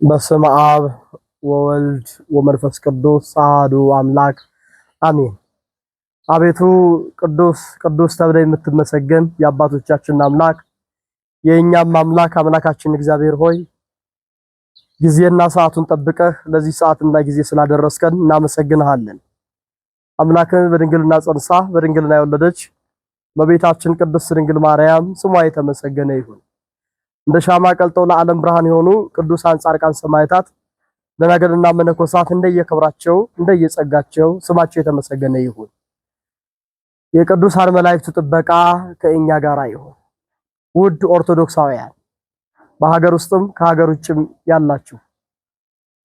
በስመ አብ ወወልድ ወመንፈስ ቅዱስ አሐዱ አምላክ አሜን። አቤቱ ቅዱስ ቅዱስ ተብለህ የምትመሰገን የአባቶቻችን አምላክ የእኛም አምላክ አምላካችን እግዚአብሔር ሆይ ጊዜና ሰዓቱን ጠብቀህ ለዚህ ሰዓትና ጊዜ ስላደረስከን እናመሰግንሃለን። አምላክን በድንግልና ጸንሳ በድንግልና የወለደች በቤታችን ቅድስት ድንግል ማርያም ስሟ የተመሰገነ ይሁን። እንደ ሻማ ቀልጠው ለዓለም ብርሃን የሆኑ ቅዱሳን ጻድቃን ሰማዕታት ደናግልና መነኮሳት እንደየክብራቸው እንደየጸጋቸው ስማቸው የተመሰገነ ይሁን። የቅዱሳን መላእክት ጥበቃ ከእኛ ጋር ይሁን። ውድ ኦርቶዶክሳውያን በሀገር ውስጥም ከሀገር ውጭም ያላችሁ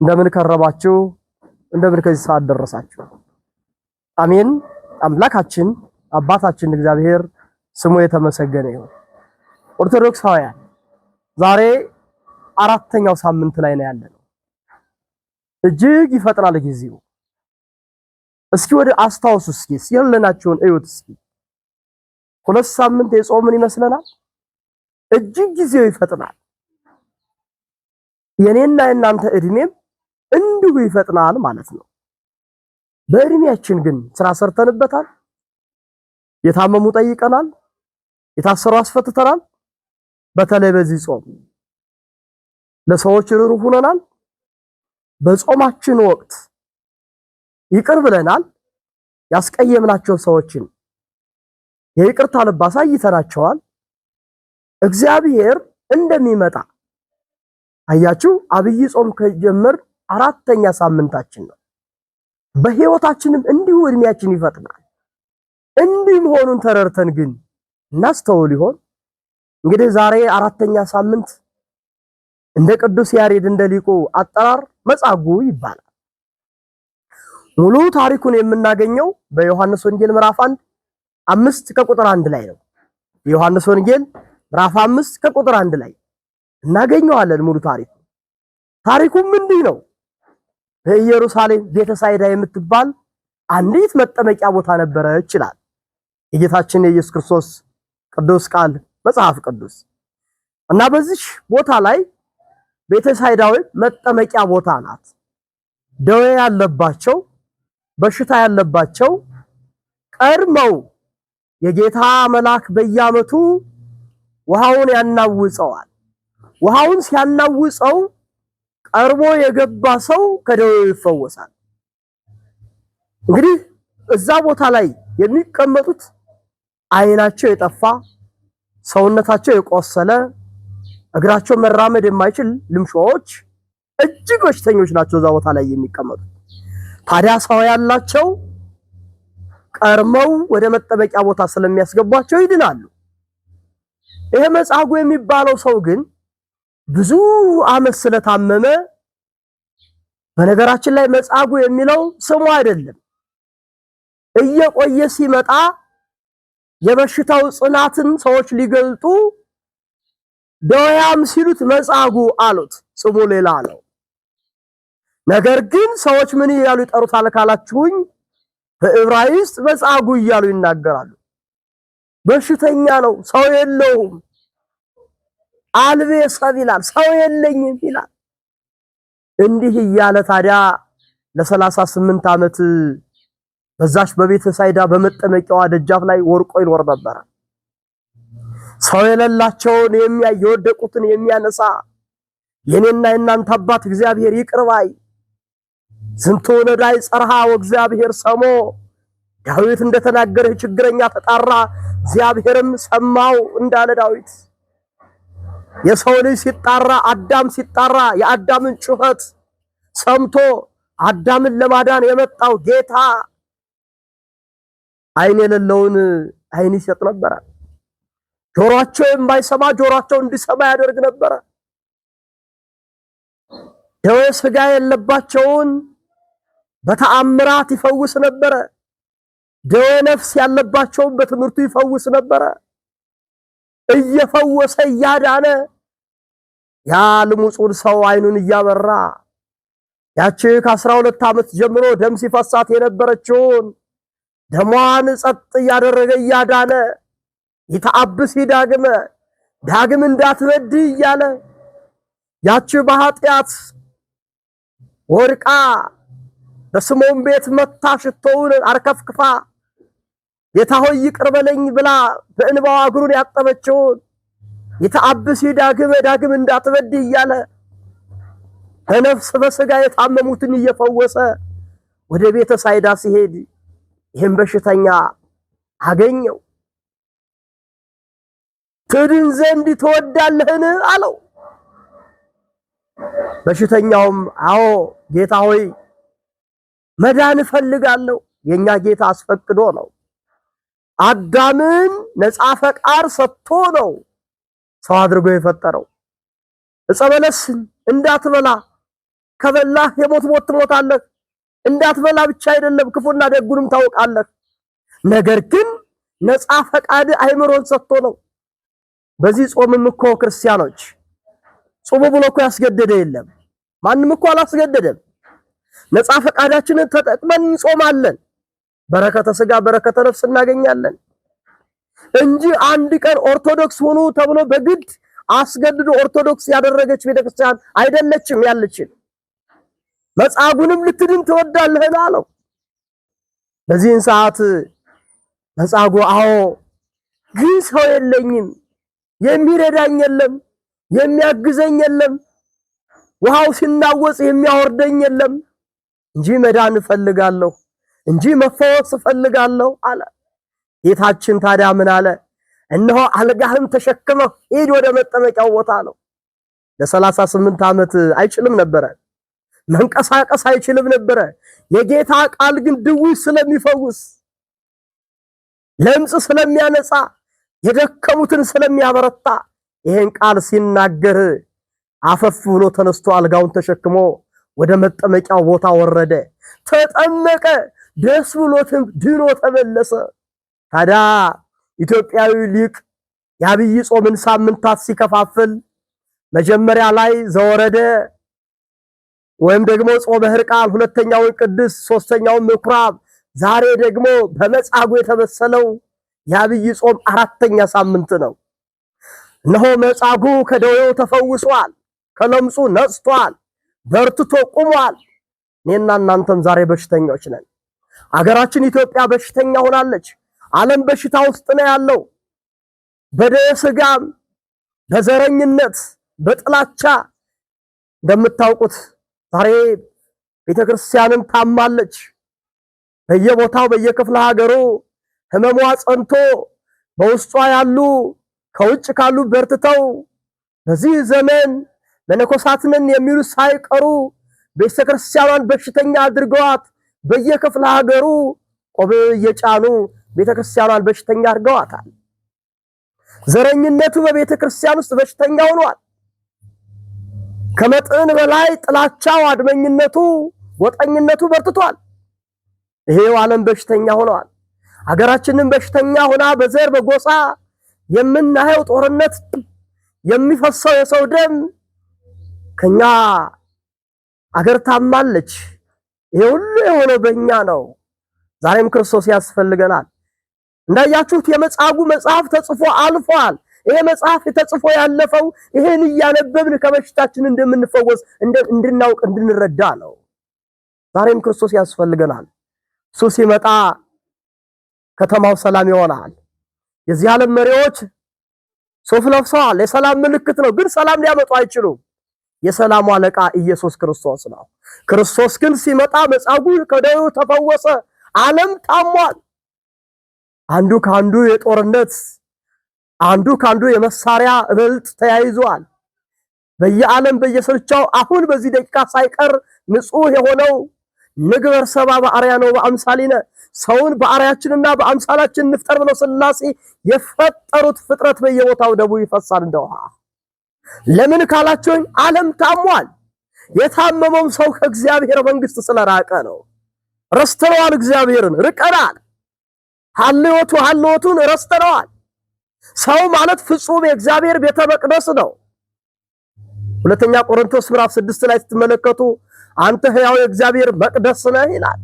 እንደምን ከረማችሁ? እንደምን ከዚህ ሰዓት ደረሳችሁ? አሜን። አምላካችን አባታችን እግዚአብሔር ስሙ የተመሰገነ ይሁን። ኦርቶዶክሳውያን ዛሬ አራተኛው ሳምንት ላይ ነው ያለነው። እጅግ ይፈጥናል ጊዜው። እስኪ ወደ አስታውሱ፣ እስኪ ሲያለናችሁን እዩት። እስኪ ሁለት ሳምንት የጾምን ይመስለናል። እጅግ ጊዜው ይፈጥናል። የኔና የናንተ እድሜም እንዲሁ ይፈጥናል ማለት ነው። በእድሜያችን ግን ስራ ሰርተንበታል። የታመሙ ጠይቀናል። የታሰሩ አስፈትተናል። በተለይ በዚህ ጾም ለሰዎች ርኅሩህ ሆነናል። በጾማችን ወቅት ይቅር ብለናል። ያስቀየምናቸው ሰዎችን የይቅርታ ልብ አሳይተናቸዋል። እግዚአብሔር እንደሚመጣ አያችሁ። አብይ ጾም ከጀመር አራተኛ ሳምንታችን ነው። በህይወታችንም እንዲሁ እድሜያችን ይፈጥናል። እንዲህ መሆኑን ተረድተን ግን እናስተውል ይሆን? እንግዲህ ዛሬ አራተኛ ሳምንት እንደ ቅዱስ ያሬድ እንደ ሊቁ አጠራር መጻጉዕ ይባላል። ሙሉ ታሪኩን የምናገኘው በዮሐንስ ወንጌል ምዕራፍ 5 ከቁጥር 1 ላይ ነው። የዮሐንስ ወንጌል ምዕራፍ 5 ከቁጥር 1 ላይ እናገኘዋለን ሙሉ ታሪኩ። ታሪኩም እንዲህ ነው። በኢየሩሳሌም ቤተሳይዳ የምትባል አንዲት መጠመቂያ ቦታ ነበረች ይችላል የጌታችን የኢየሱስ ክርስቶስ ቅዱስ ቃል መጽሐፍ ቅዱስ። እና በዚህ ቦታ ላይ ቤተሳይዳዊ መጠመቂያ ቦታ ናት። ደዌ ያለባቸው በሽታ ያለባቸው ቀድመው የጌታ መልአክ በየዓመቱ ውሃውን ያናውጸዋል። ውሃውን ሲያናውጸው ቀርቦ የገባ ሰው ከደዌው ይፈወሳል። እንግዲህ እዛ ቦታ ላይ የሚቀመጡት ዓይናቸው የጠፋ ሰውነታቸው የቆሰለ እግራቸው መራመድ የማይችል ልምሾች እጅግ በሽተኞች ናቸው እዛ ቦታ ላይ የሚቀመጡት። ታዲያ ሰው ያላቸው ቀርመው ወደ መጠመቂያ ቦታ ስለሚያስገቧቸው ይድናሉ። ይሄ መጻጉዕ የሚባለው ሰው ግን ብዙ ዓመት ስለታመመ፣ በነገራችን ላይ መጻጉዕ የሚለው ስሙ አይደለም። እየቆየ ሲመጣ የበሽታው ጽናትን ሰዎች ሊገልጡ ደዌያም ሲሉት መጻጉዕ አሉት። ስሙ ሌላ ነው። ነገር ግን ሰዎች ምን እያሉ ይጠሩታል ካላችሁኝ፣ በዕብራይስጥ መጻጉዕ እያሉ ይናገራሉ። በሽተኛ ነው፣ ሰው የለውም። አልቤ ሰብ ይላል፣ ሰው የለኝም ይላል። እንዲህ እያለ ታዲያ ለ38 ዓመት በዛች በቤተሳይዳ በመጠመቂያዋ ደጃፍ ላይ ወርቆ ይኖር ነበር። ሰው የሌላቸውን የሚያይ የወደቁትን የሚያነሳ የኔና የናንተ አባት እግዚአብሔር ይቅር ባይ ዝንቱ ነዳይ ጸርሃ ወእግዚአብሔር ሰሞ፣ ዳዊት እንደተናገረ ችግረኛ ተጣራ እግዚአብሔርም ሰማው እንዳለ ዳዊት። የሰው ልጅ ሲጣራ፣ አዳም ሲጣራ የአዳምን ጩኸት ሰምቶ አዳምን ለማዳን የመጣው ጌታ ዓይን የሌለውን ዓይን ይሰጥ ነበር። ጆሮአቸው የማይሰማ ጆሮአቸው እንዲሰማ ያደርግ ነበር። ደዌ ሥጋ የለባቸውን በተአምራት ይፈውስ ነበር። ደዌ ነፍስ ያለባቸውን በትምህርቱ ይፈውስ ነበር። እየፈወሰ እያዳነ ያ ልሙጹን ሰው ዓይኑን እያበራ ያቺ ከ12 ዓመት ጀምሮ ደም ሲፈሳት የነበረችውን ደሟን ጸጥ እያደረገ እያዳነ ይተአብስ ዳግም እንዳትበድይ እያለ ያቺ በኃጢአት ወርቃ በስምዖን ቤት መታ ሽቶውን አርከፍክፋ ጌታ ሆይ ይቅር በለኝ ብላ በእንባዋ እግሩን ያጠበችውን ይተአብሲ ዳግም እንዳትበድይ እያለ በነፍስ በስጋ የታመሙትን እየፈወሰ ወደ ቤተ ሳይዳ ሲሄድ ይህን በሽተኛ አገኘው። ትድን ዘንድ ትወዳለህን አለው። በሽተኛውም አዎ ጌታ ሆይ መዳን እፈልጋለሁ። የኛ ጌታ አስፈቅዶ ነው። አዳምን ነፃ ፈቃድ ሰጥቶ ነው ሰው አድርጎ የፈጠረው። ዕፀ በለስን እንዳትበላ ከበላህ የሞት ሞት ትሞታለህ። እንዳትበላ ብቻ አይደለም ክፉና ደጉንም ታውቃለህ። ነገር ግን ነፃ ፈቃድ አይምሮን ሰጥቶ ነው። በዚህ ጾምም እኮ ክርስቲያኖች ጾሙ ብሎ እኮ ያስገደደ የለም። ማንም እኮ አላስገደደም። ነፃ ፈቃዳችንን ተጠቅመን እንጾማለን። በረከተ ስጋ በረከተ ነፍስ እናገኛለን እንጂ አንድ ቀን ኦርቶዶክስ ሆኑ ተብሎ በግድ አስገድዶ ኦርቶዶክስ ያደረገች ቤተክርስቲያን አይደለችም ያለችን። መጻጉንም ልትድን ትወዳለህ አለው። በዚህን ሰዓት መጻጉ አዎ ግን ሰው የለኝም፣ የሚረዳኝ የለም፣ የሚያግዘኝ የለም፣ ውሃው ሲናወጽ የሚያወርደኝ የለም እንጂ መዳን እፈልጋለሁ እንጂ መፈወስ እፈልጋለሁ አለ። ጌታችን ታዲያ ምን አለ? እነሆ አልጋህን ተሸክመህ ሂድ ወደ መጠመቂያው ቦታ ነው። ለ38 ዓመት አይችልም ነበረ፣ መንቀሳቀስ አይችልም ነበረ። የጌታ ቃል ግን ድውይ ስለሚፈውስ፣ ለምጽ ስለሚያነጻ፣ የደከሙትን ስለሚያበረታ ይሄን ቃል ሲናገር አፈፍ ብሎ ተነስቶ አልጋውን ተሸክሞ ወደ መጠመቂያው ቦታ ወረደ፣ ተጠመቀ፣ ደስ ብሎትም ድኖ ተመለሰ። ታዲያ ኢትዮጵያዊ ሊቅ የአብይ ጾምን ሳምንታት ሲከፋፍል መጀመሪያ ላይ ዘወረደ ወይም ደግሞ ጾመ ሕርቃል፣ ሁለተኛውን ቅድስ፣ ሶስተኛውን ምኩራብ፣ ዛሬ ደግሞ በመጻጉዕ የተመሰለው የአብይ ጾም አራተኛ ሳምንት ነው። እነሆ መጻጉዕ ከደዌው ተፈውሷል፣ ከለምጹ ነጽቷል፣ በርትቶ ቆሟል። እኔና እናንተም ዛሬ በሽተኞች ነን። አገራችን ኢትዮጵያ በሽተኛ ሆናለች። ዓለም በሽታ ውስጥ ነው ያለው። በደዌ ሥጋም፣ በዘረኝነት፣ በጥላቻ እንደምታውቁት ዛሬ ቤተክርስቲያንን ታማለች። በየቦታው በየክፍለ ሀገሩ ህመሟ ጸንቶ በውስጧ ያሉ ከውጭ ካሉ በርትተው በዚህ ዘመን መነኮሳትንን የሚሉ ሳይቀሩ ቤተክርስቲያኗን በሽተኛ አድርገዋት በየክፍለ ሀገሩ ቆብ እየጫኑ ቤተክርስቲያኗን በሽተኛ አድርገዋታል። ዘረኝነቱ በቤተክርስቲያን ውስጥ በሽተኛ ሆኗል። ከመጠን በላይ ጥላቻው፣ አድመኝነቱ፣ ወጠኝነቱ በርትቷል። ይሄው ዓለም በሽተኛ ሆኗል። ሀገራችንን በሽተኛ ሆና በዘር በጎሳ የምናየው ጦርነት፣ የሚፈሰው የሰው ደም ከኛ አገር ታማለች። ይሄ ሁሉ የሆነው በእኛ ነው። ዛሬም ክርስቶስ ያስፈልገናል። እንዳያችሁት የመጻጉዕ መጽሐፍ ተጽፎ አልፏል። ይሄ መጽሐፍ ተጽፎ ያለፈው ይሄን እያነበብን ከበሽታችን እንደምንፈወስ እንድናውቅ እንድንረዳ ነው። ዛሬም ክርስቶስ ያስፈልገናል። እሱ ሲመጣ ከተማው ሰላም ይሆናል። የዚህ ዓለም መሪዎች ሱፍ ለብሰዋል፣ የሰላም ምልክት ነው፣ ግን ሰላም ሊያመጡ አይችሉም። የሰላሙ አለቃ ኢየሱስ ክርስቶስ ነው። ክርስቶስ ግን ሲመጣ መጻጉዕ ከደዌው ተፈወሰ። ዓለም ታሟል። አንዱ ካንዱ የጦርነት አንዱ ካንዱ የመሳሪያ እብልጥ ተያይዟል። በየዓለም በየስርቻው አሁን በዚህ ደቂቃ ሳይቀር ንጹህ የሆነው ንግበር ሰብአ በአርአያነ ወበአምሳሊነ ሰውን በአርአያችንና በአምሳላችን እንፍጠር ብለው ሥላሴ የፈጠሩት ፍጥረት በየቦታው ደሙ ይፈሳል እንደ ውሃ። ለምን ካላችሁኝ ዓለም ታሟል። የታመመው ሰው ከእግዚአብሔር መንግስት ስለራቀ ነው። ረስተነዋል፣ እግዚአብሔርን ርቀናል። ሀልዎቱን ረስተነዋል። ሰው ማለት ፍጹም የእግዚአብሔር ቤተ መቅደስ ነው። ሁለተኛ ቆሮንቶስ ምዕራፍ 6 ላይ ስትመለከቱ አንተ ሕያው የእግዚአብሔር መቅደስ ነህ ይላል።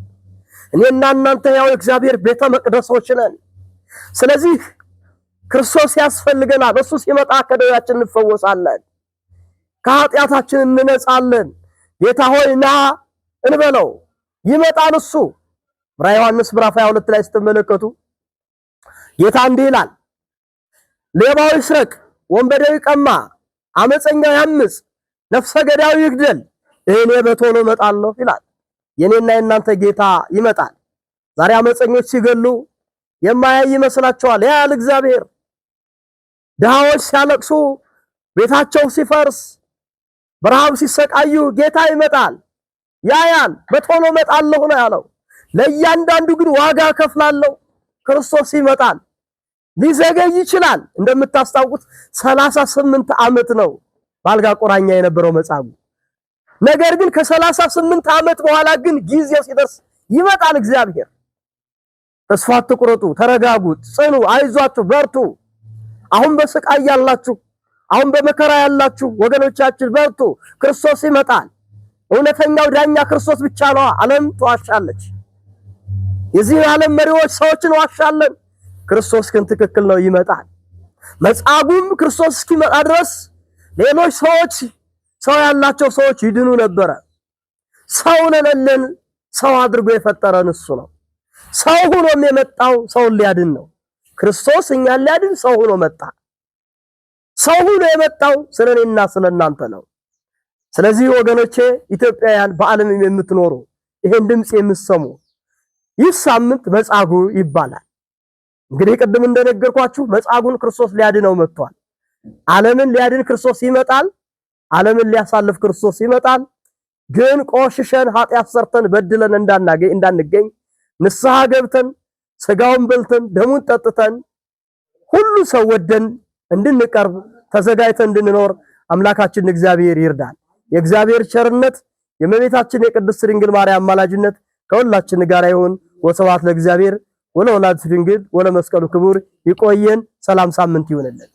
እኔና እናንተ ሕያው የእግዚአብሔር ቤተ መቅደሶች ነን። ስለዚህ ክርስቶስ ያስፈልገናል። እሱ ሲመጣ ከደዌያችን እንፈወሳለን፣ ከኃጢአታችን እንነጻለን። ጌታ ሆይ ና እንበለው ይመጣል እሱ። ራዕየ ዮሐንስ ምዕራፍ 22 ላይ ስትመለከቱ ጌታ እንዲህ ይላል፣ ሌባው ይስረቅ፣ ወንበዴው ይቀማ፣ አመፀኛው ያምፅ፣ ነፍሰ ገዳዩ ይግደል፣ እኔ በቶሎ እመጣለሁ ይላል። የኔና የናንተ ጌታ ይመጣል። ዛሬ አመፀኞች ሲገሉ የማያይ ይመስላችኋል? ያያል እግዚአብሔር። ድሃዎች ሲያለቅሱ፣ ቤታቸው ሲፈርስ፣ በረሃብ ሲሰቃዩ ጌታ ይመጣል፣ ያያል። በቶሎ እመጣለሁ ነው ያለው። ለእያንዳንዱ ግን ዋጋ ከፍላለሁ። ክርስቶስ ይመጣል። ሊዘገይ ይችላል። እንደምታስታውቁት 38 ዓመት ነው ባልጋ ቁራኛ የነበረው መጻጉዕ። ነገር ግን ከ38 ዓመት በኋላ ግን ጊዜው ሲደርስ ይመጣል እግዚአብሔር። ተስፋ አትቁረጡ፣ ተረጋጉ፣ ጽኑ፣ አይዟችሁ፣ በርቱ። አሁን በስቃይ ያላችሁ፣ አሁን በመከራ ያላችሁ ወገኖቻችን በርቱ። ክርስቶስ ይመጣል። እውነተኛው ዳኛ ክርስቶስ ብቻ ነው። ዓለም ትዋሻለች። የዚህ ዓለም መሪዎች ሰዎችን ዋሻለን። ክርስቶስ ግን ትክክል ነው፣ ይመጣል። መጻጉዕም ክርስቶስ እስኪመጣ ድረስ ሌሎች ሰዎች፣ ሰው ያላቸው ሰዎች ይድኑ ነበረ። ሰው ለሌለን ሰው አድርጎ የፈጠረን እሱ ነው። ሰው ሆኖም የመጣው ሰውን ሊያድን ነው። ክርስቶስ እኛን ሊያድን ሰው ሆኖ መጣ። ሰው ሆኖ የመጣው ስለኔና ስለናንተ ነው። ስለዚህ ወገኖቼ ኢትዮጵያውያን፣ በዓለም የምትኖሩ ይሄን ድምጽ የምትሰሙ ይህ ሳምንት መጻጉዕ ይባላል። እንግዲህ ቅድም እንደነገርኳችሁ መጻጉዕን ክርስቶስ ሊያድነው መጥቷል። ዓለምን ሊያድን ክርስቶስ ይመጣል። ዓለምን ሊያሳልፍ ክርስቶስ ይመጣል። ግን ቆሽሸን ኃጢአት ሰርተን በድለን እንዳንገኝ ንስሐ ገብተን ስጋውን በልተን ደሙን ጠጥተን ሁሉ ሰው ወደን እንድንቀርብ ተዘጋጅተን እንድንኖር አምላካችን እግዚአብሔር ይርዳል። የእግዚአብሔር ቸርነት የእመቤታችን የቅድስት ድንግል ማርያም አማላጅነት ከሁላችን ጋር ይሁን። ወስብሐት ለእግዚአብሔር ወለወላዲቱ ድንግል ወለመስቀሉ ክቡር። ይቆየን። ሰላም ሳምንት ይሁንልን።